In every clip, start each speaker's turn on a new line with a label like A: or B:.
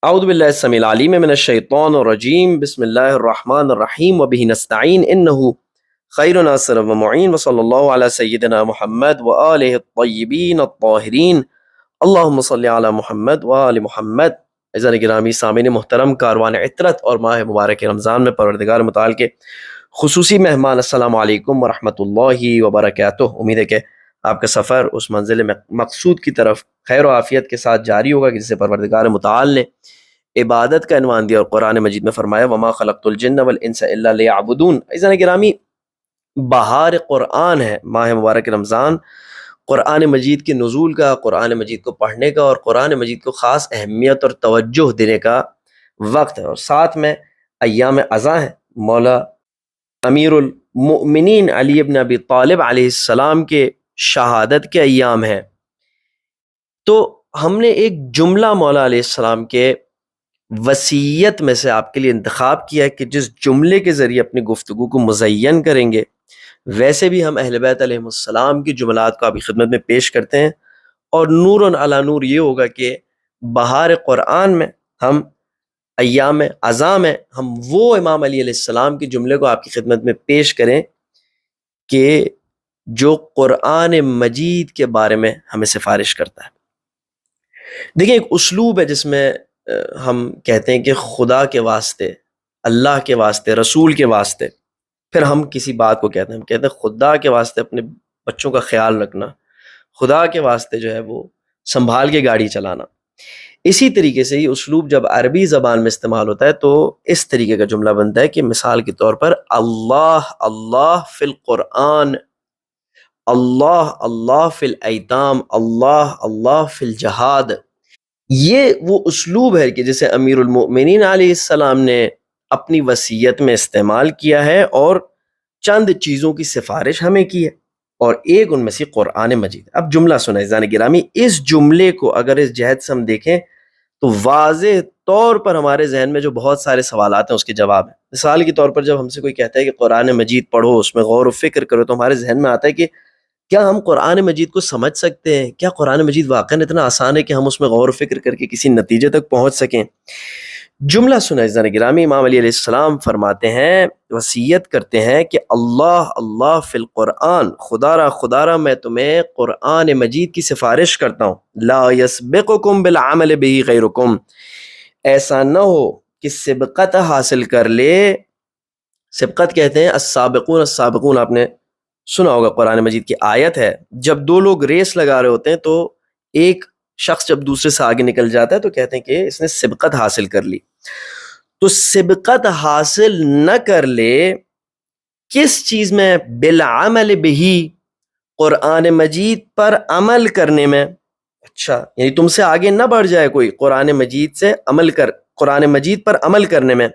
A: اعوذ باللہ السمیع العلیم من الشیطان الرجیم بسم اللہ الرحمن الرحیم وبہ نستعین انہ خیر ناصر و معین وصلی اللہ علی سیدنا محمد وآلہ الطیبین الطاہرین اللہم صلی علی محمد وآل محمد۔ عزیزان گرامی سامعین محترم، کاروان عطرت اور ماہ مبارک رمضان میں پروردگار متعال کے خصوصی مہمان، السلام علیکم ورحمۃ اللہ وبرکاتہ۔ امید ہے کہ آپ کا سفر اس منزل مقصود کی طرف خیر و عافیت کے ساتھ جاری ہوگا کہ جسے پروردگار متعال نے عبادت کا عنوان دیا اور قرآن مجید میں فرمایا وما خلقت الجن والانس الا لیعبدون۔ عزیزان گرامی، بہار قرآن ہے ماہ مبارک رمضان، قرآن مجید کے نزول کا، قرآن مجید کو پڑھنے کا اور قرآن مجید کو خاص اہمیت اور توجہ دینے کا وقت ہے، اور ساتھ میں ایام ازاں ہیں، مولا امیر المؤمنین علی ابن ابی طالب علیہ السلام کے شہادت کے ایام ہیں۔ تو ہم نے ایک جملہ مولا علیہ السلام کے وصیت میں سے آپ کے لیے انتخاب کیا ہے کہ جس جملے کے ذریعے اپنی گفتگو کو مزین کریں گے، ویسے بھی ہم اہل بیت علیہ السلام کی جملات کو آپ کی خدمت میں پیش کرتے ہیں، اور نور علی نور یہ ہوگا کہ بہار قرآن میں ہم ایام ازاں میں ہم وہ امام علی علیہ السلام کے جملے کو آپ کی خدمت میں پیش کریں کہ جو قرآن مجید کے بارے میں ہمیں سفارش کرتا ہے۔ دیکھیں، ایک اسلوب ہے جس میں ہم کہتے ہیں کہ خدا کے واسطے، اللہ کے واسطے، رسول کے واسطے، پھر ہم کسی بات کو کہتے ہیں، ہم کہتے ہیں خدا کے واسطے اپنے بچوں کا خیال رکھنا، خدا کے واسطے جو ہے وہ سنبھال کے گاڑی چلانا۔ اسی طریقے سے یہ اسلوب جب عربی زبان میں استعمال ہوتا ہے تو اس طریقے کا جملہ بنتا ہے کہ مثال کے طور پر اللہ اللہ فی القرآن، اللہ اللہ فی الایتام، اللہ اللہ فی الجہاد۔ یہ وہ اسلوب ہے کہ جسے امیر المؤمنین علیہ السلام نے اپنی وصیت میں استعمال کیا ہے، اور چند چیزوں کی سفارش ہمیں کی ہے، اور ایک ان میں سے قرآن مجید۔ اب جملہ سنیں عزیزان گرامی، اس جملے کو اگر اس جہت سے ہم دیکھیں تو واضح طور پر ہمارے ذہن میں جو بہت سارے سوالات ہیں اس کے جواب ہیں۔ مثال کے طور پر جب ہم سے کوئی کہتا ہے کہ قرآن مجید پڑھو، اس میں غور و فکر کرو، تو ہمارے ذہن میں آتا ہے کہ کیا ہم قرآن مجید کو سمجھ سکتے ہیں؟ کیا قرآن مجید واقعاً اتنا آسان ہے کہ ہم اس میں غور و فکر کر کے کسی نتیجے تک پہنچ سکیں؟ جملہ سنیں عزیزان گرامی، امام علی علیہ السلام فرماتے ہیں، وصیت کرتے ہیں کہ اللہ اللہ فی القرآن، خدا را میں تمہیں قرآن مجید کی سفارش کرتا ہوں، لا یسبقکم بالعمل بہ غیرکم، ایسا نہ ہو کہ سبقت حاصل کر لے۔ سبقت کہتے ہیں السابقون السابقون، آپ نے سنا ہوگا، قرآن مجید کی آیت ہے، جب دو لوگ ریس لگا رہے ہوتے ہیں تو ایک شخص جب دوسرے سے آگے نکل جاتا ہے تو کہتے ہیں کہ اس نے سبقت حاصل کر لی۔ تو سبقت حاصل نہ کر لے کس چیز میں؟ بالعمل بہی، قرآن مجید پر عمل کرنے میں۔ اچھا، یعنی تم سے آگے نہ بڑھ جائے کوئی قرآن مجید سے قرآن مجید پر عمل کرنے میں۔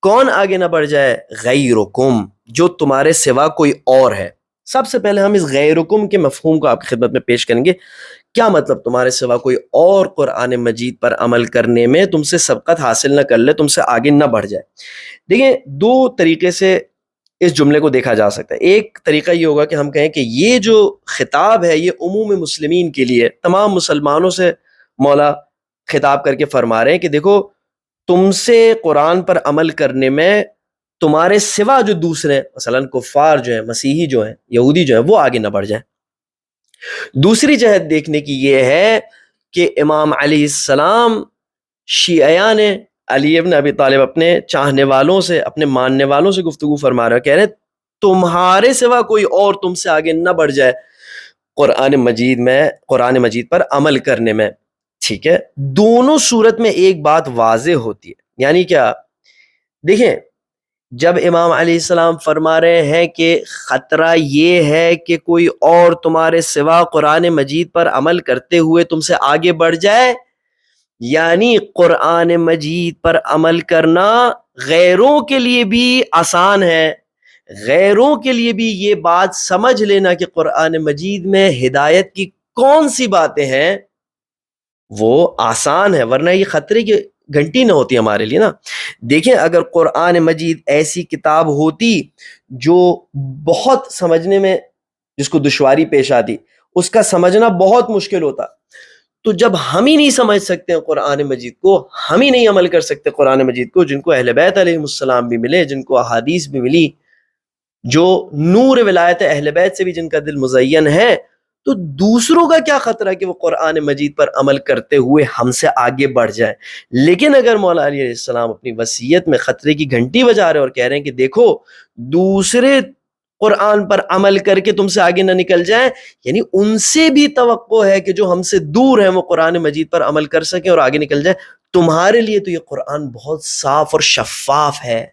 A: کون آگے نہ بڑھ جائے؟ غیرکم، جو تمہارے سوا کوئی اور ہے۔ سب سے پہلے ہم اس غیرکم کے مفہوم کو آپ کی خدمت میں پیش کریں گے۔ کیا مطلب تمہارے سوا کوئی اور قرآن مجید پر عمل کرنے میں تم سے سبقت حاصل نہ کر لے، تم سے آگے نہ بڑھ جائے؟ دیکھیں، دو طریقے سے اس جملے کو دیکھا جا سکتا ہے۔ ایک طریقہ یہ ہوگا کہ ہم کہیں کہ یہ جو خطاب ہے یہ عموم مسلمین کے لیے، تمام مسلمانوں سے مولا خطاب کر کے فرما رہے ہیں کہ دیکھو، تم سے قرآن پر عمل کرنے میں تمہارے سوا جو دوسرے، مثلا کفار جو ہیں، مسیحی جو ہیں، یہودی جو ہیں، وہ آگے نہ بڑھ جائیں۔ دوسری جہت دیکھنے کی یہ ہے کہ امام علیہ السلام شیعیان علی ابن ابی طالب، اپنے چاہنے والوں سے، اپنے ماننے والوں سے گفتگو فرما رہے ہیں، کہہ رہے ہیں تمہارے سوا کوئی اور تم سے آگے نہ بڑھ جائے قرآن مجید پر عمل کرنے میں۔ ٹھیک ہے، دونوں صورت میں ایک بات واضح ہوتی ہے، یعنی کیا؟ دیکھیں، جب امام علیہ السلام فرما رہے ہیں کہ خطرہ یہ ہے کہ کوئی اور تمہارے سوا قرآن مجید پر عمل کرتے ہوئے تم سے آگے بڑھ جائے، یعنی قرآن مجید پر عمل کرنا غیروں کے لیے بھی آسان ہے، غیروں کے لیے بھی یہ بات سمجھ لینا کہ قرآن مجید میں ہدایت کی کون سی باتیں ہیں وہ آسان ہے، ورنہ یہ خطرے کی گھنٹی نہ ہوتی ہمارے لیے نا۔ دیکھیں، اگر قرآن مجید ایسی کتاب ہوتی جو بہت سمجھنے میں جس کو دشواری پیش آتی، اس کا سمجھنا بہت مشکل ہوتا، تو جب ہم ہی نہیں سمجھ سکتے ہیں قرآن مجید کو، ہم ہی نہیں عمل کر سکتے قرآن مجید کو، جن کو اہل بیت علیہ السلام بھی ملے، جن کو احادیث بھی ملی، جو نور ولایت اہل بیت سے بھی جن کا دل مزین ہے، تو دوسروں کا کیا خطرہ کہ وہ قرآن مجید پر عمل کرتے ہوئے ہم سے آگے بڑھ جائے۔ لیکن اگر مولا علی علیہ السلام اپنی وصیت میں خطرے کی گھنٹی بجا رہے اور کہہ رہے ہیں کہ دیکھو دوسرے قرآن پر عمل کر کے تم سے آگے نہ نکل جائیں، یعنی ان سے بھی توقع ہے کہ جو ہم سے دور ہیں وہ قرآن مجید پر عمل کر سکیں اور آگے نکل جائیں۔ تمہارے لیے تو یہ قرآن بہت صاف اور شفاف ہے۔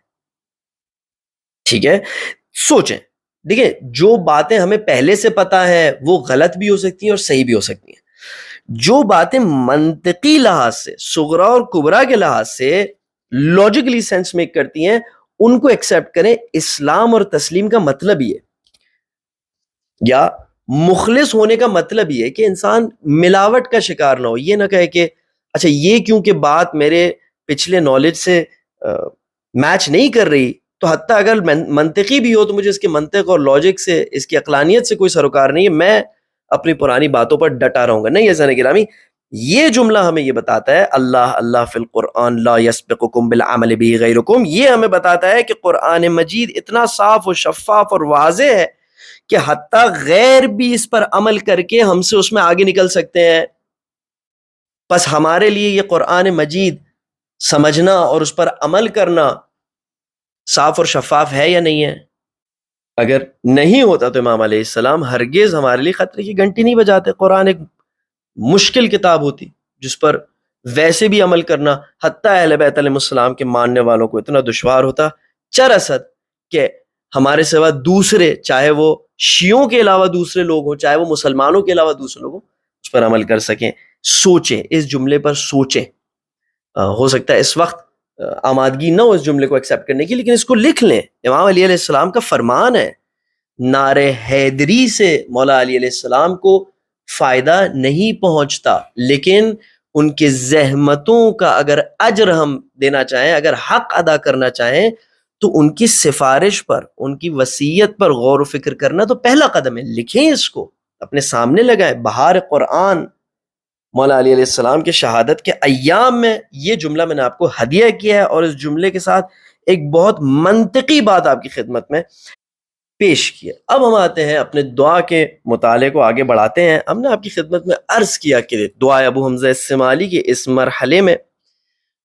A: ٹھیک ہے، سوچیں، دیکھیں جو باتیں ہمیں پہلے سے پتا ہے وہ غلط بھی ہو سکتی ہیں اور صحیح بھی ہو سکتی ہیں۔ جو باتیں منطقی لحاظ سے، صغرا اور کبرا کے لحاظ سے لاجیکلی سینس میک کرتی ہیں، ان کو ایکسیپٹ کریں۔ اسلام اور تسلیم کا مطلب یہ، یا مخلص ہونے کا مطلب یہ کہ انسان ملاوٹ کا شکار نہ ہو۔ یہ نہ کہے کہ اچھا یہ کیونکہ بات میرے پچھلے نالج سے میچ نہیں کر رہی، تو حتیٰ اگر منطقی بھی ہو تو مجھے اس کے منطق اور لاجک سے، اس کی عقلانیت سے کوئی سروکار نہیں ہے، میں اپنی پرانی باتوں پر ڈٹا رہوں گا۔ نہیں عزیزان گرامی، یہ جملہ ہمیں یہ بتاتا ہے، اللہ اللہ فی القرآن لا یسبقکم بالعمل به غیرکم، یہ ہمیں بتاتا ہے کہ قرآن مجید اتنا صاف و شفاف اور واضح ہے کہ حتیٰ غیر بھی اس پر عمل کر کے ہم سے اس میں آگے نکل سکتے ہیں۔ بس ہمارے لیے یہ قرآن مجید سمجھنا اور اس پر عمل کرنا صاف اور شفاف ہے یا نہیں ہے؟ اگر نہیں ہوتا تو امام علیہ السلام ہرگز ہمارے لیے خطرے کی گھنٹی نہیں بجاتے۔ قرآن ایک مشکل کتاب ہوتی جس پر ویسے بھی عمل کرنا حتیٰ اہل بیت علیہ السلام کے ماننے والوں کو اتنا دشوار ہوتا چرصد کہ ہمارے سوا دوسرے، چاہے وہ شیعوں کے علاوہ دوسرے لوگ ہوں، چاہے وہ مسلمانوں کے علاوہ دوسرے لوگ ہوں، اس پر عمل کر سکیں۔ سوچیں، اس جملے پر سوچیں۔ ہو سکتا ہے اس وقت آمادگی نہ ہو اس جملے کو ایکسیپٹ کرنے کی، لیکن اس کو لکھ لیں۔ امام علی علیہ السلام کا فرمان ہے، نعرہ حیدری سے مولا علی علیہ السلام کو فائدہ نہیں پہنچتا، لیکن ان کے زحمتوں کا اگر اجر ہم دینا چاہیں، اگر حق ادا کرنا چاہیں، تو ان کی سفارش پر، ان کی وصیت پر غور و فکر کرنا تو پہلا قدم ہے۔ لکھیں، اس کو اپنے سامنے لگائیں۔ بہار قرآن مولا علی علیہ السلام کے شہادت کے ایام میں یہ جملہ میں نے آپ کو ہدیہ کیا ہے، اور اس جملے کے ساتھ ایک بہت منطقی بات آپ کی خدمت میں پیش کی ہے۔ اب ہم آتے ہیں اپنے دعا کے مطالعے کو آگے بڑھاتے ہیں۔ ہم نے آپ کی خدمت میں عرض کیا کہ دعا ابو حمزہ السمالی کے اس مرحلے میں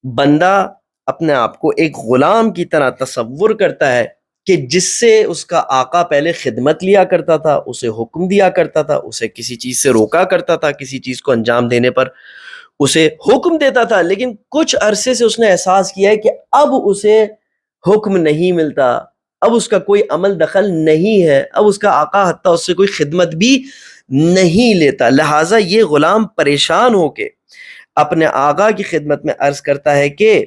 A: بندہ اپنے آپ کو ایک غلام کی طرح تصور کرتا ہے کہ جس سے اس کا آقا پہلے خدمت لیا کرتا تھا، اسے حکم دیا کرتا تھا، اسے کسی چیز سے روکا کرتا تھا، کسی چیز کو انجام دینے پر اسے حکم دیتا تھا، لیکن کچھ عرصے سے اس نے احساس کیا ہے کہ اب اسے حکم نہیں ملتا، اب اس کا کوئی عمل دخل نہیں ہے، اب اس کا آقا حتیٰ اس سے کوئی خدمت بھی نہیں لیتا۔ لہٰذا یہ غلام پریشان ہو کے اپنے آقا کی خدمت میں عرض کرتا ہے کہ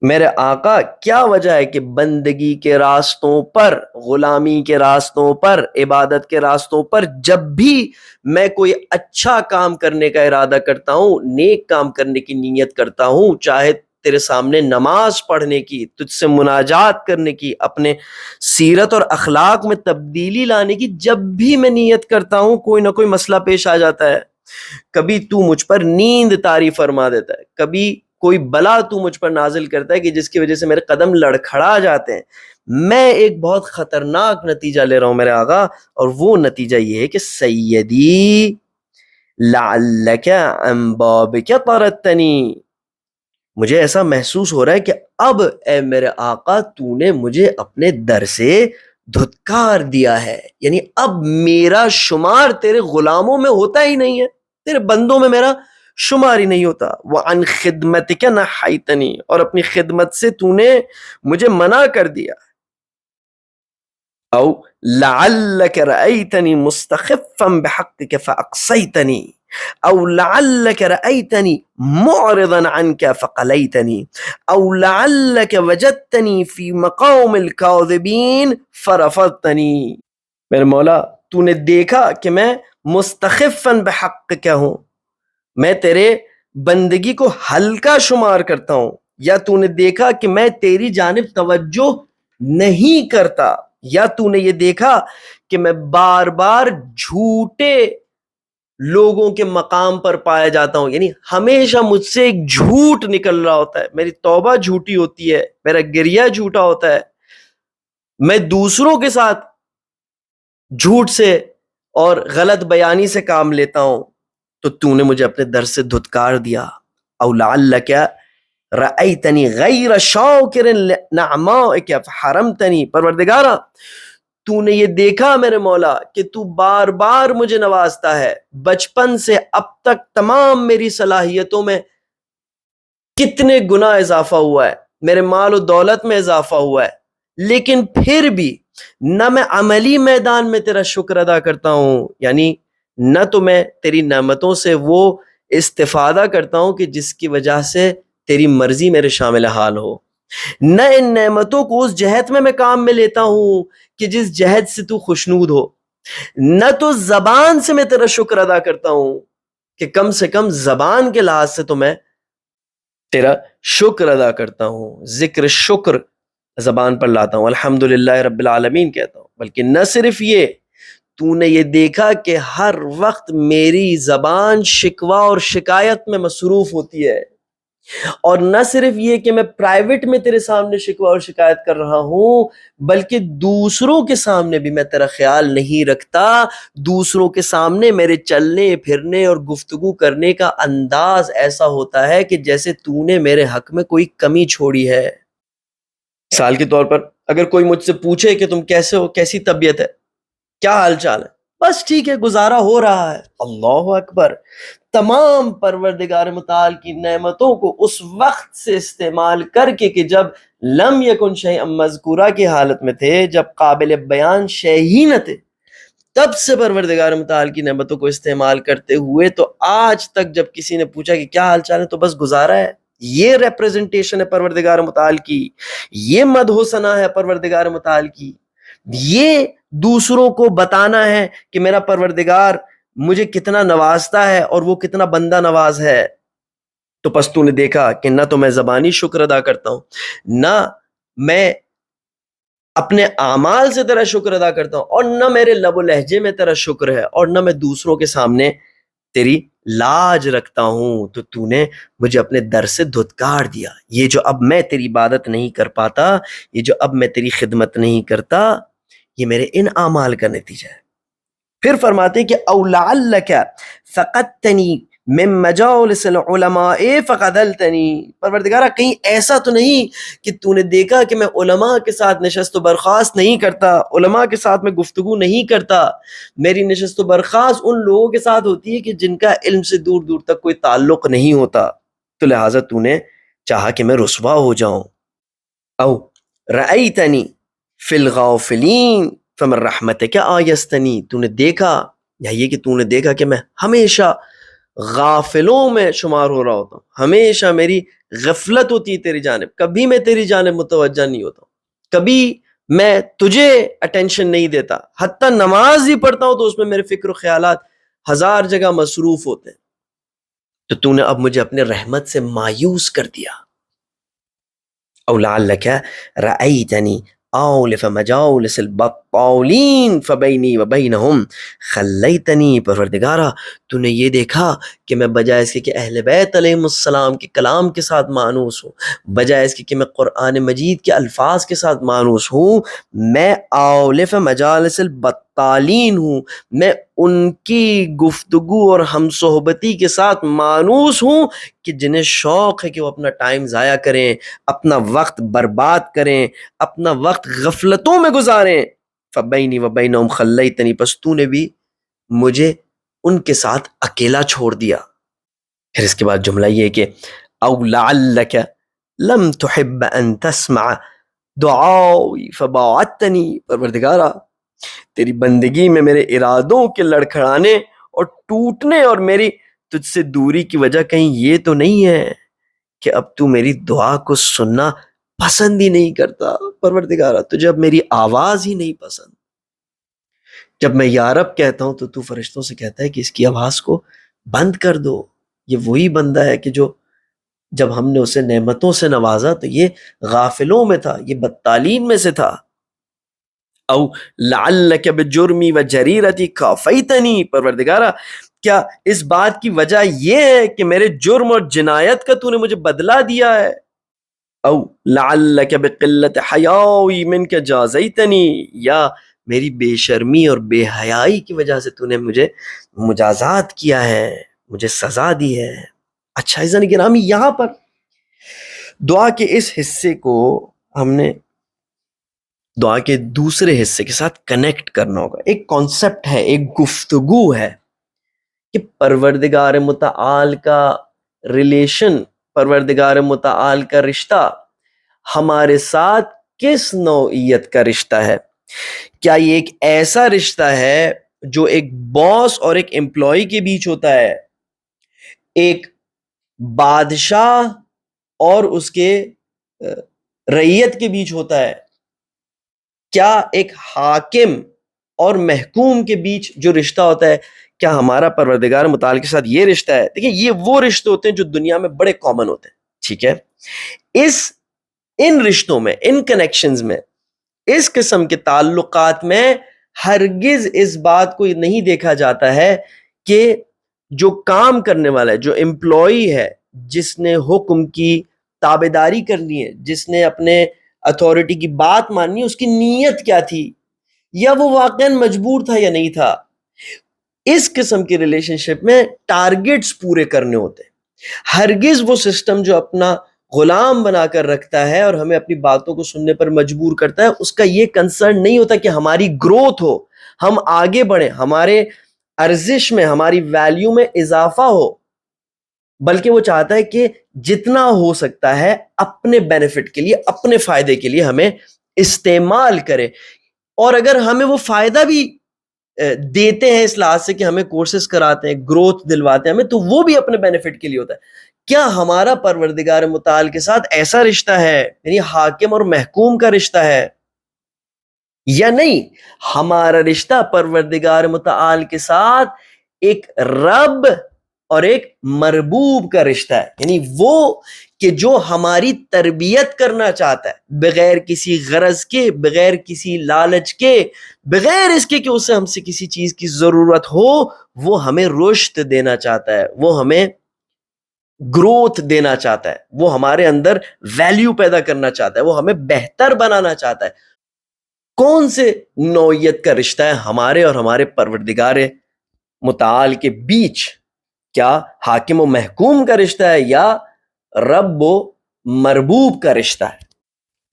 A: میرے آقا کیا وجہ ہے کہ بندگی کے راستوں پر، غلامی کے راستوں پر، عبادت کے راستوں پر جب بھی میں کوئی اچھا کام کرنے کا ارادہ کرتا ہوں، نیک کام کرنے کی نیت کرتا ہوں، چاہے تیرے سامنے نماز پڑھنے کی، تجھ سے مناجات کرنے کی، اپنے سیرت اور اخلاق میں تبدیلی لانے کی، جب بھی میں نیت کرتا ہوں کوئی نہ کوئی مسئلہ پیش آ جاتا ہے۔ کبھی تو مجھ پر نیند طاری فرما دیتا ہے، کبھی کوئی بلا تو مجھ پر نازل کرتا ہے کہ جس کی وجہ سے میرے قدم لڑکھڑا جاتے ہیں۔ میں ایک بہت خطرناک نتیجہ لے رہا ہوں میرے آقا، اور وہ نتیجہ یہ ہے کہ سیدی لعلک عن بابک طردتنی، مجھے ایسا محسوس ہو رہا ہے کہ اب اے میرے آقا تو نے مجھے اپنے در سے دھتکار دیا ہے، یعنی اب میرا شمار تیرے غلاموں میں ہوتا ہی نہیں ہے، تیرے بندوں میں میرا شمار ہی نہیں ہوتا۔ وَعَنْ خِدْمَتِكَ نَحَيْتَنِي، اور اپنی خدمت سے تو نے مجھے منع کر دیا۔ او لعلک رأیتنی مستخفا بحقک فاقصیتنی، او لعلک رأیتنی معرضا عنک فقلیتنی، او لعلک وجدتنی فی مقام الکاذبین فرفضتنی۔ میرے مولا تو نے دیکھا کہ میں مستخفا بحقک ہوں، میں تیرے بندگی کو ہلکا شمار کرتا ہوں، یا تو نے دیکھا کہ میں تیری جانب توجہ نہیں کرتا، یا تو نے یہ دیکھا کہ میں بار بار جھوٹے لوگوں کے مقام پر پایا جاتا ہوں، یعنی ہمیشہ مجھ سے ایک جھوٹ نکل رہا ہوتا ہے، میری توبہ جھوٹی ہوتی ہے، میرا گریہ جھوٹا ہوتا ہے، میں دوسروں کے ساتھ جھوٹ سے اور غلط بیانی سے کام لیتا ہوں، تو تو نے مجھے اپنے در سے دھتکار دیا. او لعلک رأیتنی غیر شاکر لنعمائک فحرمتنی، پروردگارا تو نے یہ دیکھا میرے مولا کہ تو بار بار مجھے نوازتا ہے، بچپن سے اب تک تمام میری صلاحیتوں میں کتنے گنا اضافہ ہوا ہے، میرے مال و دولت میں اضافہ ہوا ہے، لیکن پھر بھی نہ میں عملی میدان میں تیرا شکر ادا کرتا ہوں، یعنی نہ تو میں تیری نعمتوں سے وہ استفادہ کرتا ہوں کہ جس کی وجہ سے تیری مرضی میرے شامل حال ہو، نہ ان نعمتوں کو اس جہت میں کام میں لیتا ہوں کہ جس جہت سے تو خوشنود ہو، نہ تو زبان سے میں تیرا شکر ادا کرتا ہوں کہ کم سے کم زبان کے لحاظ سے تو میں تیرا شکر ادا کرتا ہوں، ذکر شکر زبان پر لاتا ہوں، الحمدللہ رب العالمین کہتا ہوں، بلکہ نہ صرف یہ، تو نے یہ دیکھا کہ ہر وقت میری زبان شکوہ اور شکایت میں مصروف ہوتی ہے، اور نہ صرف یہ کہ میں پرائیویٹ میں تیرے سامنے شکوہ اور شکایت کر رہا ہوں، بلکہ دوسروں کے سامنے بھی میں تیرا خیال نہیں رکھتا، دوسروں کے سامنے میرے چلنے پھرنے اور گفتگو کرنے کا انداز ایسا ہوتا ہے کہ جیسے تو نے میرے حق میں کوئی کمی چھوڑی ہے. مثال کے طور پر اگر کوئی مجھ سے پوچھے کہ تم کیسے ہو، کیسی طبیعت ہے، کیا حال چال ہے، بس ٹھیک ہے، گزارا ہو رہا ہے. اللہ اکبر، تمام پروردگار متعال کی نعمتوں کو اس وقت سے استعمال کر کے کہ جب لم یکن شیئا مذکورہ کی حالت میں تھے، جب قابل بیان شے ہی نہ تھے، تب سے پروردگار متعال کی نعمتوں کو استعمال کرتے ہوئے تو آج تک جب کسی نے پوچھا کہ کیا حال چال ہے تو بس گزارا ہے. یہ ریپریزنٹیشن ہے پروردگار متعال کی، یہ مدح و ثنا ہے پروردگار متعال کی، یہ دوسروں کو بتانا ہے کہ میرا پروردگار مجھے کتنا نوازتا ہے اور وہ کتنا بندہ نواز ہے. تو پس تو نے دیکھا کہ نہ تو میں زبانی شکر ادا کرتا ہوں، نہ میں اپنے اعمال سے تیرا شکر ادا کرتا ہوں، اور نہ میرے لب و لہجے میں تیرا شکر ہے، اور نہ میں دوسروں کے سامنے تیری لاج رکھتا ہوں. تو نے مجھے اپنے در سے دھتکار دیا. یہ جو اب میں تیری عبادت نہیں کر پاتا، یہ جو اب میں تیری خدمت نہیں کرتا، یہ میرے ان اعمال کا نتیجہ ہے. پھر فرماتے ہیں کہ او لعلک فقدتنی من مجالس العلماء فقدلتنی، پروردگارہ کہیں ایسا تو نہیں کہ تو نے دیکھا کہ میں علماء کے ساتھ نشست و برخاست نہیں کرتا، علماء کے ساتھ میں گفتگو نہیں کرتا، میری نشست و برخاست ان لوگوں کے ساتھ ہوتی ہے کہ جن کا علم سے دور دور تک کوئی تعلق نہیں ہوتا، تو لہٰذا تو نے چاہا کہ میں رسوا ہو جاؤں. او رأیتنی فی الغافلین فمن رحمتک آیستنی، تو نے دیکھا، یا یہ کہ تو نے دیکھا کہ میں ہمیشہ غافلوں میں شمار ہو رہا ہوتا ہوں، ہمیشہ میری غفلت ہوتی ہے تیری جانب، کبھی میں تیری جانب متوجہ نہیں ہوتا ہوں، کبھی میں تجھے اٹینشن نہیں دیتا، حتیٰ نماز ہی پڑھتا ہوں تو اس میں میرے فکر و خیالات ہزار جگہ مصروف ہوتے ہیں. تو نے اب مجھے اپنے رحمت سے مایوس کر دیا. او لعلک رأیتنی اولف مجالس البطالین فبینی وبینہم خلیتنی، پروردگارہ تو نے یہ دیکھا کہ میں بجائے اس کے کہ اہل بیت علیہ السلام کے کلام کے ساتھ مانوس ہوں، بجائے اس کے کہ میں قرآن مجید کے الفاظ کے ساتھ مانوس ہوں، میں اولف مجالس البطالین ہوں، میں ان کی گفتگو اور ہم صحبتی کے ساتھ مانوس ہوں کہ جنہیں شوق ہے کہ وہ اپنا ٹائم ضائع کریں، اپنا وقت برباد کریں، اپنا وقت غفلتوں میں گزاریں. فبینی وبینہم خلیتنی، پس تو نے بھی مجھے ان کے ساتھ اکیلا چھوڑ دیا. پھر اس کے بعد جملہ یہ کہ او لعلک لم تحب ان تسمع دعائی فباعدتنی، پروردگارہ تیری بندگی میں میرے ارادوں کے لڑکھڑانے اور ٹوٹنے اور میری تجھ سے دوری کی وجہ کہیں یہ تو نہیں ہے کہ اب تو میری دعا کو سننا پسند ہی نہیں کرتا؟ پروردگارہ تجھے اب میری آواز ہی نہیں پسند. جب میں یا رب کہتا ہوں تو فرشتوں سے کہتا ہے کہ اس کی آواز کو بند کر دو. یہ وہی بندہ ہے کہ جو جب ہم نے اسے نعمتوں سے نوازا تو یہ غافلوں میں تھا، یہ بدتالین میں سے تھا. او لعلک بجرمی و جریرتی کافیتنی، پروردگارہ کیا اس بات کی وجہ یہ ہے کہ میرے جرم اور جنایت کا تو نے مجھے بدلہ دیا ہے؟ او لعلک بقلت حیائی منک جازیتنی، یا میری بے شرمی اور بے حیائی کی وجہ سے تو نے مجھے مجازات کیا ہے، مجھے سزا دی ہے۔ اچھا عزیزان گرامی، یہاں پر دعا کے اس حصے کو ہم نے دعا کے دوسرے حصے کے ساتھ کنیکٹ کرنا ہوگا۔ ایک کانسیپٹ ہے، ایک گفتگو ہے کہ پروردگار متعال کا ریلیشن، پروردگار متعال کا رشتہ ہمارے ساتھ کس نوعیت کا رشتہ ہے؟ کیا یہ ایک ایسا رشتہ ہے جو ایک باس اور ایک امپلائی کے بیچ ہوتا ہے، ایک بادشاہ اور اس کے رعیت کے بیچ ہوتا ہے؟ کیا ایک حاکم اور محکوم کے بیچ جو رشتہ ہوتا ہے، کیا ہمارا پروردگار متعال کے ساتھ یہ رشتہ ہے؟ دیکھیں، یہ وہ رشتے ہوتے ہیں جو دنیا میں بڑے کامن ہوتے ہیں، ٹھیک ہے؟ ان رشتوں میں، ان کنیکشنز میں، اس قسم کے تعلقات میں ہرگز اس بات کو نہیں دیکھا جاتا ہے کہ جو کام کرنے والا ہے، جو امپلائی ہے، جس نے حکم کی تابعداری کرنی ہے، جس نے اپنے اتھارٹی کی بات ماننی ہے، اس کی نیت کیا تھی، یا وہ واقعاً مجبور تھا یا نہیں تھا۔ اس قسم کی ریلیشن شپ میں ٹارگٹس پورے کرنے ہوتے ہیں۔ ہرگز وہ سسٹم جو اپنا غلام بنا کر رکھتا ہے اور ہمیں اپنی باتوں کو سننے پر مجبور کرتا ہے، اس کا یہ کنسرن نہیں ہوتا کہ ہماری گروتھ ہو، ہم آگے بڑھیں، ہمارے ارزش میں، ہماری ویلیو میں اضافہ ہو، بلکہ وہ چاہتا ہے کہ جتنا ہو سکتا ہے اپنے بینیفٹ کے لیے، اپنے فائدے کے لیے ہمیں استعمال کرے۔ اور اگر ہمیں وہ فائدہ بھی دیتے ہیں اس لحاظ سے کہ ہمیں کورسز کراتے ہیں، گروتھ دلواتے ہیں ہمیں، تو وہ بھی اپنے بینیفٹ کے لیے ہوتا ہے۔ کیا ہمارا پروردگار متعال کے ساتھ ایسا رشتہ ہے، یعنی حاکم اور محکوم کا رشتہ ہے، یا نہیں؟ ہمارا رشتہ پروردگار متعال کے ساتھ ایک رب اور ایک مربوب کا رشتہ ہے، یعنی وہ کہ جو ہماری تربیت کرنا چاہتا ہے بغیر کسی غرض کے، بغیر کسی لالچ کے، بغیر اس کے کہ اسے ہم سے کسی چیز کی ضرورت ہو، وہ ہمیں رشد دینا چاہتا ہے، وہ ہمیں گروتھ دینا چاہتا ہے، وہ ہمارے اندر ویلیو پیدا کرنا چاہتا ہے، وہ ہمیں بہتر بنانا چاہتا ہے۔ کون سے نوعیت کا رشتہ ہے ہمارے اور ہمارے پروردگار متعال کے بیچ؟ کیا حاکم و محکوم کا رشتہ ہے یا رب و مربوب کا رشتہ ہے؟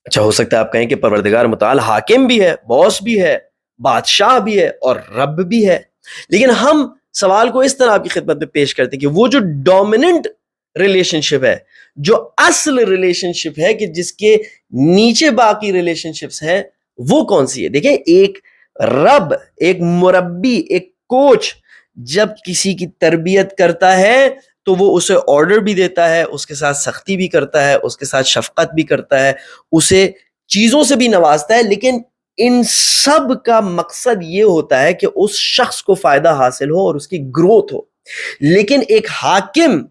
A: اچھا، ہو سکتا ہے آپ کہیں کہ پروردگار متعال حاکم بھی ہے، باس بھی ہے، بادشاہ بھی ہے اور رب بھی ہے، لیکن ہم سوال کو اس طرح آپ کی خدمت میں پیش کرتے ہیں کہ وہ جو ڈومیننٹ ریلیشن شپ ہے، جو اصل ریلیشن شپ ہے کہ جس کے نیچے باقی ریلیشن شپس ہیں، وہ کون سی ہے؟ دیکھیں، ایک رب، ایک مربی، ایک کوچ جب کسی کی تربیت کرتا ہے تو وہ اسے آرڈر بھی دیتا ہے، اس کے ساتھ سختی بھی کرتا ہے، اس کے ساتھ شفقت بھی کرتا ہے، اسے چیزوں سے بھی نوازتا ہے، لیکن ان سب کا مقصد یہ ہوتا ہے کہ اس شخص کو فائدہ حاصل ہو اور اس کی گروتھ ہو۔ لیکن ایک حاکم،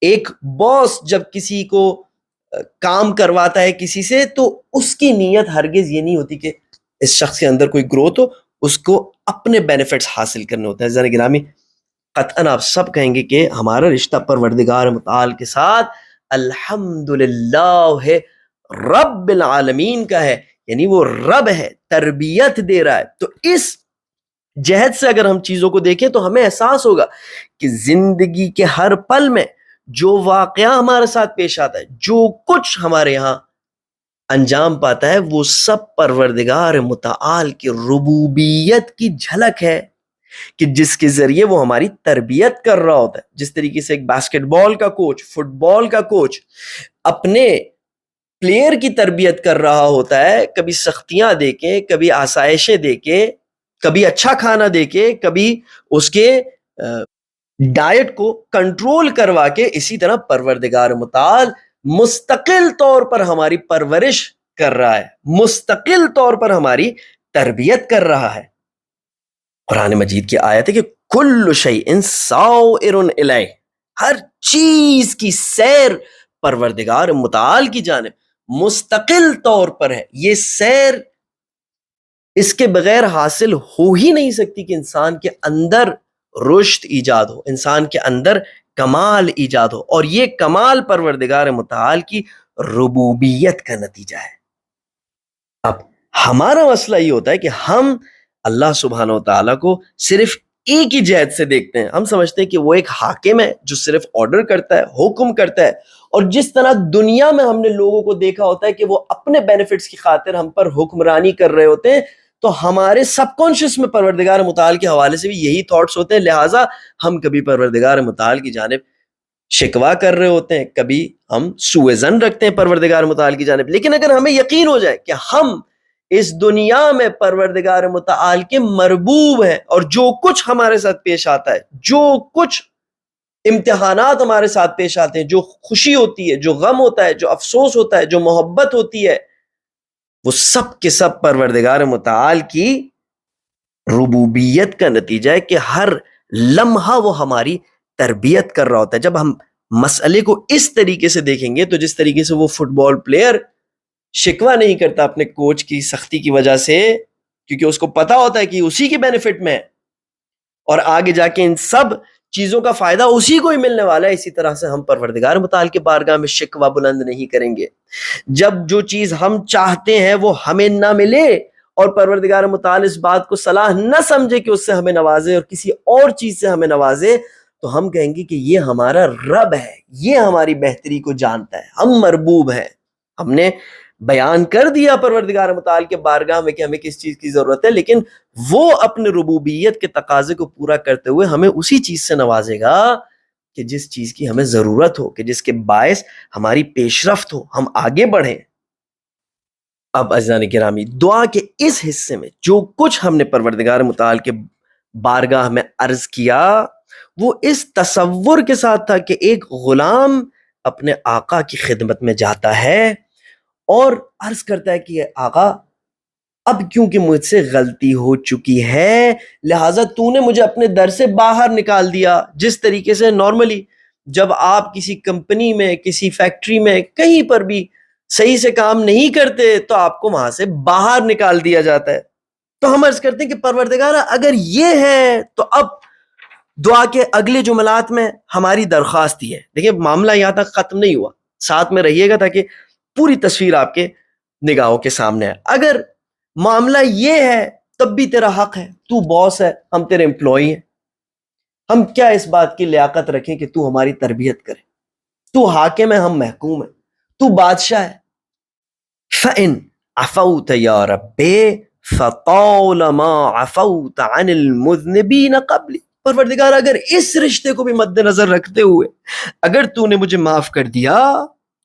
A: ایک باس جب کسی کو کام کرواتا ہے کسی سے، تو اس کی نیت ہرگز یہ نہیں ہوتی کہ اس شخص کے اندر کوئی گروتھ ہو، اس کو اپنے بینیفٹس حاصل کرنے ہوتے ہیں۔ ذرا گرامی، قطعاً آپ سب کہیں گے کہ ہمارا رشتہ پروردگار متعال کے ساتھ الحمدللہ ہے، رب العالمین کا ہے، یعنی وہ رب ہے، تربیت دے رہا ہے۔ تو اس جہت سے اگر ہم چیزوں کو دیکھیں تو ہمیں احساس ہوگا کہ زندگی کے ہر پل میں جو واقعہ ہمارے ساتھ پیش آتا ہے، جو کچھ ہمارے یہاں انجام پاتا ہے، وہ سب پروردگار متعال کی ربوبیت کی جھلک ہے کہ جس کے ذریعے وہ ہماری تربیت کر رہا ہوتا ہے۔ جس طریقے سے ایک باسکٹ بال کا کوچ، فٹ بال کا کوچ اپنے پلیئر کی تربیت کر رہا ہوتا ہے، کبھی سختیاں دے کے، کبھی آسائشیں دے کے، کبھی اچھا کھانا دے کے، کبھی اس کے ڈائٹ کو کنٹرول کروا کے، اسی طرح پروردگار متعال مستقل طور پر ہماری پرورش کر رہا ہے، مستقل طور پر ہماری تربیت کر رہا ہے۔ قرآن مجید کی آیت ہے کہ کل شیء سائر الیہ، ہر چیز کی سیر پروردگار متعال کی جانب مستقل طور پر ہے۔ یہ سیر اس کے بغیر حاصل ہو ہی نہیں سکتی کہ انسان کے اندر رشد ایجاد ہو، انسان کے اندر کمال ایجاد ہو، اور یہ کمال پروردگار متعال کی ربوبیت کا نتیجہ ہے۔ اب ہمارا مسئلہ یہ ہوتا ہے کہ ہم اللہ سبحانہ و تعالیٰ کو صرف ایک ہی جہت سے دیکھتے ہیں۔ ہم سمجھتے ہیں کہ وہ ایک حاکم ہے جو صرف آرڈر کرتا ہے، حکم کرتا ہے، اور جس طرح دنیا میں ہم نے لوگوں کو دیکھا ہوتا ہے کہ وہ اپنے بینیفٹس کی خاطر ہم پر حکمرانی کر رہے ہوتے ہیں، تو ہمارے سب کانشیس میں پروردگار متعال کے حوالے سے بھی یہی تھاٹس ہوتے ہیں، لہٰذا ہم کبھی پروردگار متعال کی جانب شکوہ کر رہے ہوتے ہیں، کبھی ہم سوء ظن رکھتے ہیں پروردگار متعال کی جانب۔ لیکن اگر ہمیں یقین ہو جائے کہ ہم اس دنیا میں پروردگار متعال کے مربوب ہیں، اور جو کچھ ہمارے ساتھ پیش آتا ہے، جو کچھ امتحانات ہمارے ساتھ پیش آتے ہیں، جو خوشی ہوتی ہے، جو غم ہوتا ہے، جو افسوس ہوتا ہے، جو محبت ہوتی ہے، وہ سب کے سب پروردگار متعال کی ربوبیت کا نتیجہ ہے کہ ہر لمحہ وہ ہماری تربیت کر رہا ہوتا ہے۔ جب ہم مسئلے کو اس طریقے سے دیکھیں گے تو جس طریقے سے وہ فٹ بال پلیئر شکوہ نہیں کرتا اپنے کوچ کی سختی کی وجہ سے، کیونکہ اس کو پتا ہوتا ہے کہ اسی کے بینیفٹ میں ہے اور آگے جا کے ان سب چیزوں کا فائدہ اسی کو ہی ملنے والا ہے، اسی طرح سے ہم پروردگار متعال کے بارگاہ میں شکوہ بلند نہیں کریں گے۔ جب جو چیز ہم چاہتے ہیں وہ ہمیں نہ ملے اور پروردگار متعال اس بات کو صلاح نہ سمجھے کہ اس سے ہمیں نوازے اور کسی اور چیز سے ہمیں نوازے، تو ہم کہیں گے کہ یہ ہمارا رب ہے، یہ ہماری بہتری کو جانتا ہے، ہم مربوب ہیں۔ ہم نے بیان کر دیا پروردگار متعال کے بارگاہ میں کہ ہمیں کس چیز کی ضرورت ہے، لیکن وہ اپنے ربوبیت کے تقاضے کو پورا کرتے ہوئے ہمیں اسی چیز سے نوازے گا کہ جس چیز کی ہمیں ضرورت ہو، کہ جس کے باعث ہماری پیش رفت ہو، ہم آگے بڑھیں۔ اب عزیزان گرامی، دعا کے اس حصے میں جو کچھ ہم نے پروردگار متعال کے بارگاہ میں عرض کیا، وہ اس تصور کے ساتھ تھا کہ ایک غلام اپنے آقا کی خدمت میں جاتا ہے اور عرض کرتا ہے کہ آقا، اب کیونکہ مجھ سے غلطی ہو چکی ہے لہٰذا تو نے مجھے اپنے در سے باہر نکال دیا۔ جس طریقے سے نارملی جب آپ کسی کمپنی میں، کسی فیکٹری میں، کہیں پر بھی صحیح سے کام نہیں کرتے تو آپ کو وہاں سے باہر نکال دیا جاتا ہے۔ تو ہم عرض کرتے ہیں کہ پروردگارہ اگر یہ ہے تو اب دعا کے اگلے جملات میں ہماری درخواست ہی ہے۔ دیکھیں معاملہ یہاں تک ختم نہیں ہوا، ساتھ میں رہیے گا تاکہ پوری تصویر آپ کے نگاہوں کے سامنے ہے۔ اگر معاملہ یہ ہے تب بھی تیرا حق ہے، تو باس ہے، ہم تیرے امپلائی ہیں، ہم کیا اس بات کی لیاقت رکھیں کہ تو ہماری تربیت کرے؟ تو حاکم ہے، ہم محکوم ہیں، تو بادشاہ ہے۔ فَإِنْ عَفَوْتَ يَا رَبِّ فَطَالَ مَا عَفَوْتَ عَنِ الْمُذْنِبِينَ قَبْلِ۔ پروردگار اگر اس رشتے کو بھی مد نظر رکھتے ہوئے اگر تو نے مجھے معاف کر دیا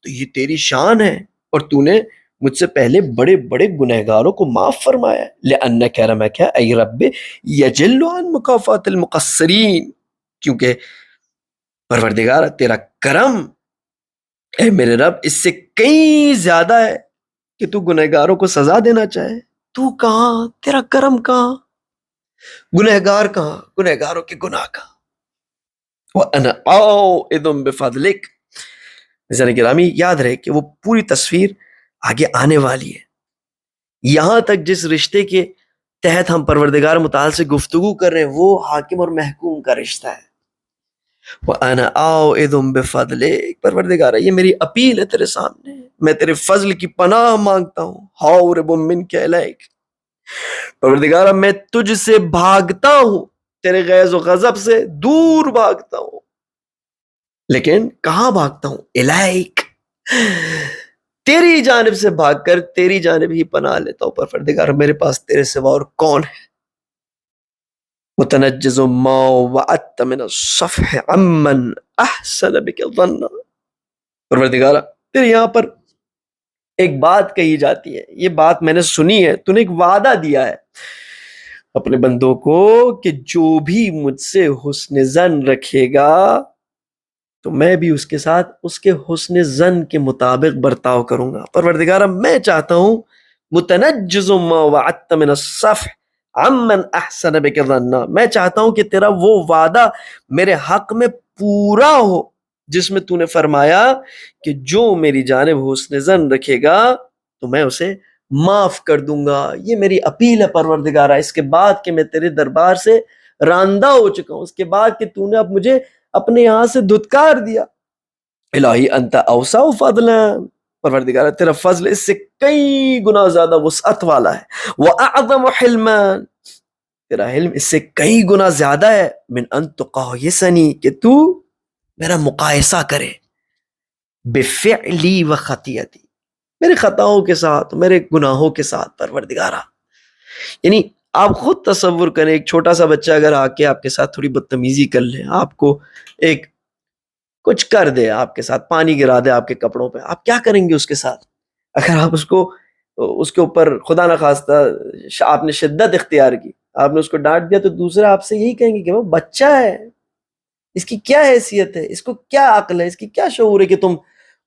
A: تو یہ تیری شان ہے، اور تو نے مجھ سے پہلے بڑے بڑے گنہگاروں کو معاف فرمایا ہے۔ لِأَنَّ كَرَمَكَ أَيْ رَبِّ يَجِلُّ عَنْ مُكَافَأَةِ الْمُقَصِّرِينَ۔ کیونکہ پروردگار تیرا کرم اے میرے رب اس سے کئی زیادہ ہے کہ تو گنہگاروں کو سزا دینا چاہے۔ تو کہاں، تیرا کرم کہاں، گنہگار کہاں، گنہگاروں کے گناہ کہاں۔ وَأَنَا عَائِدٌ بِفَضْلِكَ۔ عزیزان گرامی، یاد رہے کہ وہ پوری تصویر آگے آنے والی ہے۔ یہاں تک جس رشتے کے تحت ہم پروردگار متعال سے گفتگو کر رہے ہیں وہ حاکم اور محکوم کا رشتہ ہے۔ وَأَنَا عَائِدٌ بِفَضْلِكَ۔ پروردگار یہ میری اپیل ہے تیرے سامنے، میں تیرے فضل کی پناہ مانگتا ہوں۔ حَوْرِبٌ مِّنْكَ إِلَيْكَ۔ پروردگار میں تجھ سے بھاگتا ہوں، تیرے غیظ و غضب سے دور بھاگتا ہوں۔ لیکن کہاں بھاگتا ہوں؟ الیک، تیری جانب سے بھاگ کر تیری جانب ہی پناہ لیتا ہوں۔ پروردگار میرے پاس تیرے سوا اور کون ہے؟ متنجز ما وعدت من الصفح عمن احسن بک ظنا۔ پروردگار تیرے یہاں پر ایک بات کہی جاتی ہے، یہ بات میں نے سنی ہے، تو نے ایک وعدہ دیا ہے اپنے بندوں کو کہ جو بھی مجھ سے حسن ظن رکھے گا تو میں بھی اس کے ساتھ اس کے حسن ظن کے مطابق برتاؤ کروں گا۔ پروردگارہ میں چاہتا ہوں متنجز ما وعدت من الصفح عمن احسن بک ظنا، میں چاہتا ہوں کہ تیرا وہ وعدہ میرے حق میں پورا ہو جس میں تو نے فرمایا کہ جو میری جانب حسن ظن رکھے گا تو میں اسے معاف کر دوں گا۔ یہ میری اپیل ہے پروردگارہ، اس کے بعد کہ میں تیرے دربار سے راندہ ہو چکا ہوں اس کے بعد کہ تو نے اب مجھے اپنے یہاں سے دھتکار دیا. الہی انت اوسع فضلا، پروردگار تیرا فضل اس سے کئی گنا زیادہ وسعت والا ہے. واعظم حلما، تیرا حلم اس سے کئی گنا زیادہ ہے. من ان تقایسنی، کہ تو میرا مقایسہ کرے. بفعلی و خطیتی، میرے خطاؤں کے ساتھ، میرے گناہوں کے ساتھ. پروردگارہ یعنی آپ خود تصور کریں، ایک چھوٹا سا بچہ اگر آ کے آپ کے ساتھ تھوڑی بدتمیزی کر لے، آپ کو ایک کچھ کر دے، آپ کے ساتھ پانی گرا دے آپ کے کپڑوں پہ، آپ کیا کریں گے اس کے ساتھ؟ اگر آپ اس کے اوپر خدا نخواستہ آپ نے شدت اختیار کی، آپ نے اس کو ڈانٹ دیا، تو دوسرا آپ سے یہی کہیں گے کہ وہ بچہ ہے، اس کی کیا حیثیت ہے، اس کو کیا عقل ہے، اس کی کیا شعور ہے کہ تم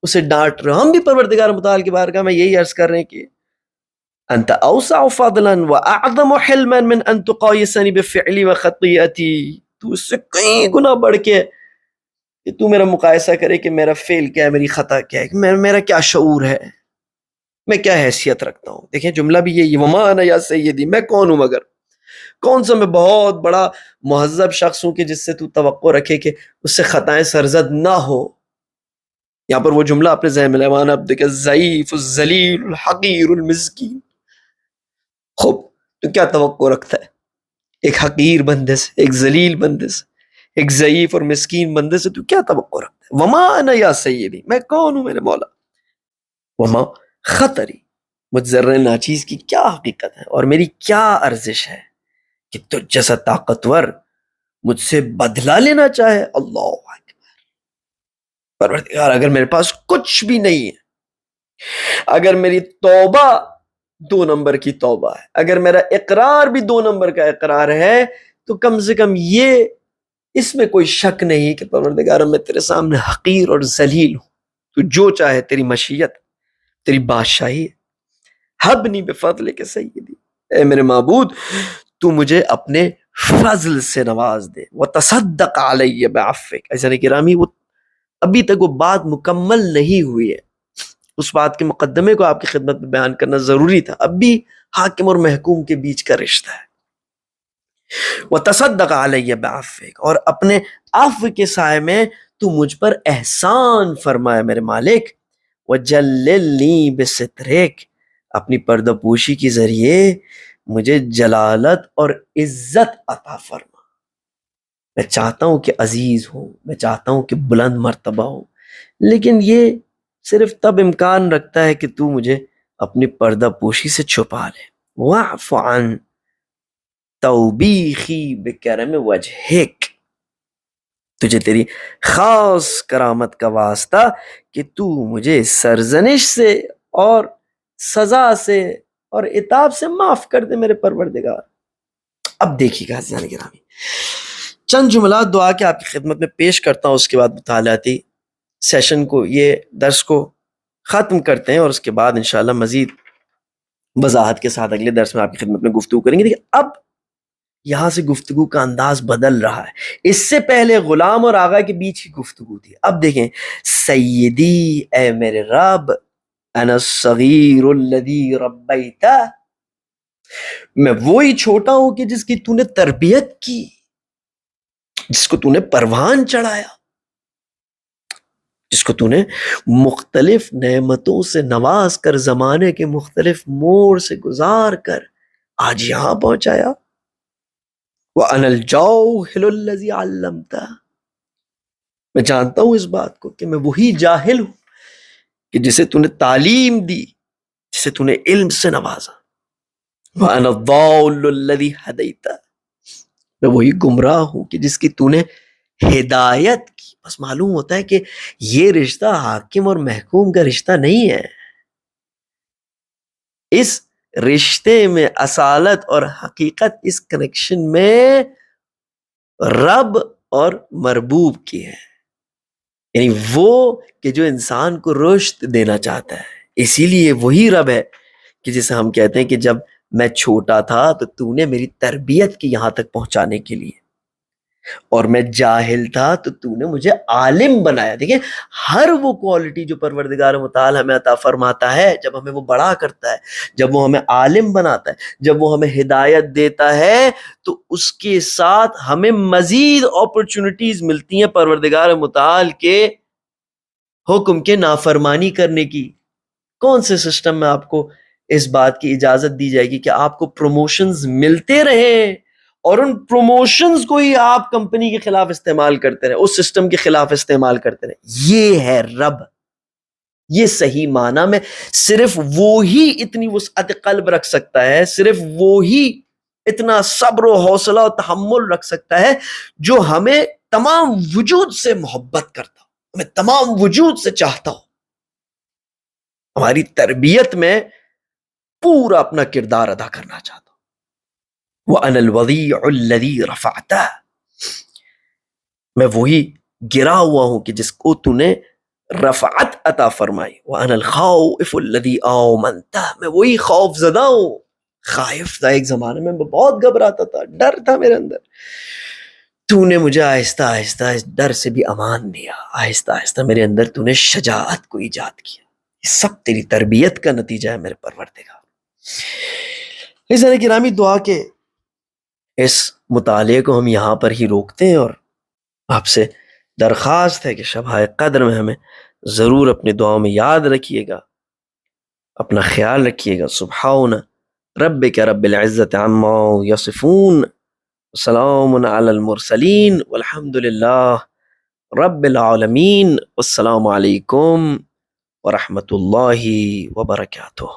A: اسے ڈانٹ رہے ہو. ہم بھی پروردگار متعال کی بارگاہ میں یہی عرض کر رہے ہیں کہ انت اوسع فضلا واعظم حلما من ان تقایسنی بفعلی و خطیئتی، تو اس سے کئی گنا بڑھ کے کہ تو میرا مقایسہ کرے کہ میرا فعل کیا ہے، میری خطا کیا ہے، میرا کیا شعور ہے، میں کیا حیثیت رکھتا ہوں. دیکھیں جملہ بھی یہی، وما انا یا سیدی، میں کون ہوں مگر، کون سا میں بہت بڑا مہذب شخص ہوں کہ جس سے تو توقع رکھے کہ اس سے خطائیں سرزد نہ ہو. یہاں پر وہ جملہ اپنے ذہن میں لے، وانا عبدک الضعیف الذلیل الحقیر المسکین. خوب، تو کیا توقع رکھتا ہے ایک حقیر بندے سے، ایک ذلیل بندے سے، ایک ضعیف اور مسکین بندے سے تو کیا توقع رکھتا ہے؟ وما انا یا سیدی، میں کون ہوں میرے مولا. وما خطری، مجھ ذرہ ناچیز کی کیا حقیقت ہے اور میری کیا ارزش ہے کہ تجھ جیسا طاقتور مجھ سے بدلہ لینا چاہے. اللہ اکبر. پروردگار اگر میرے پاس کچھ بھی نہیں ہے، اگر میری توبہ 2 نمبر کی توبہ ہے، اگر میرا اقرار بھی 2 نمبر کا اقرار ہے، تو کم سے کم یہ اس میں کوئی شک نہیں کہ پروردگار میں تیرے سامنے حقیر اور ذلیل ہوں. تو جو چاہے تیری مشیت، تیری بادشاہی ہے. حبنی بفضلک سیدی، اے میرے معبود تو مجھے اپنے فضل سے نواز دے. وتصدق علی بعفوک. ایسا نہیں گرامی، وہ ابھی تک وہ بات مکمل نہیں ہوئی ہے، اس بات کے مقدمے کو آپ کی خدمت میں بیان کرنا ضروری تھا. اب بھی حاکم اور محکوم کے بیچ کا رشتہ ہے. وتصدق علی بعفوک، اور اپنے عفو کے سائے میں تو مجھ پر احسان فرمائے میرے مالک. وجللنی بسترک، اپنی پردہ پوشی کے ذریعے مجھے جلالت اور عزت عطا فرما. میں چاہتا ہوں کہ عزیز ہوں، میں چاہتا ہوں کہ بلند مرتبہ ہوں، لیکن یہ صرف تب امکان رکھتا ہے کہ تو مجھے اپنی پردہ پوشی سے چھپا لے. واعف عن توبیخی بکرم وجہک، تجھے تیری خاص کرامت کا واسطہ کہ تو مجھے سرزنش سے اور سزا سے اور عتاب سے معاف کر دے میرے پروردگار. اب دیکھیے گا عزیزان گرامی، چند جملات دعا کے آپ کی خدمت میں پیش کرتا ہوں، اس کے بعد مطالعاتی سیشن کو، یہ درس کو ختم کرتے ہیں، اور اس کے بعد انشاءاللہ مزید وضاحت کے ساتھ اگلے درس میں آپ کی خدمت میں گفتگو کریں گے. دیکھیں اب یہاں سے گفتگو کا انداز بدل رہا ہے. اس سے پہلے غلام اور آقا کے بیچ کی گفتگو تھی. اب دیکھیں، سیدی، اے میرے رب، انا الصغیر الذی ربیتہ، میں وہی چھوٹا ہوں کہ جس کی تو نے تربیت کی، جس کو تو نے پروان چڑھایا، جس کو تو نے مختلف نعمتوں سے نواز کر، زمانے کے مختلف موڑ سے گزار کر آج یہاں پہنچایا. وَأَنَا الْجَاهِلُ الَّذِي عَلَّمْتَ، میں جانتا ہوں اس بات کو کہ میں وہی جاہل ہوں کہ جسے تو نے تعلیم دی، جسے تو نے علم سے نوازا. وَأَنَا الضَّالُّ الَّذِي هَدَيْتَ، میں وہی گمراہ ہوں کہ جس کی تو نے ہدایت کی. بس معلوم ہوتا ہے کہ یہ رشتہ حاکم اور محکوم کا رشتہ نہیں ہے. اس رشتے میں اصالت اور حقیقت اس کنیکشن میں رب اور مربوب کی ہے، یعنی وہ کہ جو انسان کو رشد دینا چاہتا ہے. اسی لیے وہی رب ہے کہ جسے ہم کہتے ہیں کہ جب میں چھوٹا تھا تو تو نے میری تربیت کی یہاں تک پہنچانے کے لیے. اور میں جاہل تھا تو تو نے مجھے عالم بنایا. دیکھیں ہر وہ کوالٹی جو پروردگار متعال ہمیں عطا فرماتا ہے، جب ہمیں وہ بڑا کرتا ہے، جب وہ ہمیں عالم بناتا ہے، جب وہ ہمیں ہدایت دیتا ہے، تو اس کے ساتھ ہمیں مزید اپرچونٹیز ملتی ہیں پروردگار متعال کے حکم کے نافرمانی کرنے کی. کون سے سسٹم میں آپ کو اس بات کی اجازت دی جائے گی کہ آپ کو پروموشنز ملتے رہیں اور ان پروموشنز کو ہی آپ کمپنی کے خلاف استعمال کرتے رہیں، اس سسٹم کے خلاف استعمال کرتے رہیں؟ یہ ہے رب. یہ صحیح معنی میں صرف وہی اتنی وسعت قلب رکھ سکتا ہے، صرف وہی اتنا صبر و حوصلہ و تحمل رکھ سکتا ہے جو ہمیں تمام وجود سے محبت کرتا ہو، ہمیں تمام وجود سے چاہتا ہو، ہماری تربیت میں پورا اپنا کردار ادا کرنا چاہتا ہوں. وَأَنَا الْوَضِيعُ الَّذِي رَفَعْتَهُ، میں وہی گرا ہوا ہوں کہ جس کو تو نے رفعت عطا فرمائی. وَأَنَا الْخَائِفُ الَّذِي آمَنْتَهُ، میں وہی خوف زدہ ہوں، خائف تھا ایک زمانے میں، میں بہت گھبراتا تھا، ڈر تھا میرے اندر. تو نے مجھے آہستہ آہستہ اس ڈر سے بھی امان دیا، آہستہ آہستہ میرے اندر تو نے شجاعت کو ایجاد کیا. یہ سب تیری تربیت کا نتیجہ ہے میرے پروردگار. اس طرح گرامی دعا کے اس مطالعے کو ہم یہاں پر ہی روکتے ہیں، اور آپ سے درخواست ہے کہ شب قدر میں ہمیں ضرور اپنی دعاؤں میں یاد رکھیے گا، اپنا خیال رکھیے گا. سبحان ربک رب العزت عما یصفون، سلام علی المرسلین، والحمد للہ رب العالمین. السلام علیکم ورحمۃ اللہ وبرکاتہ.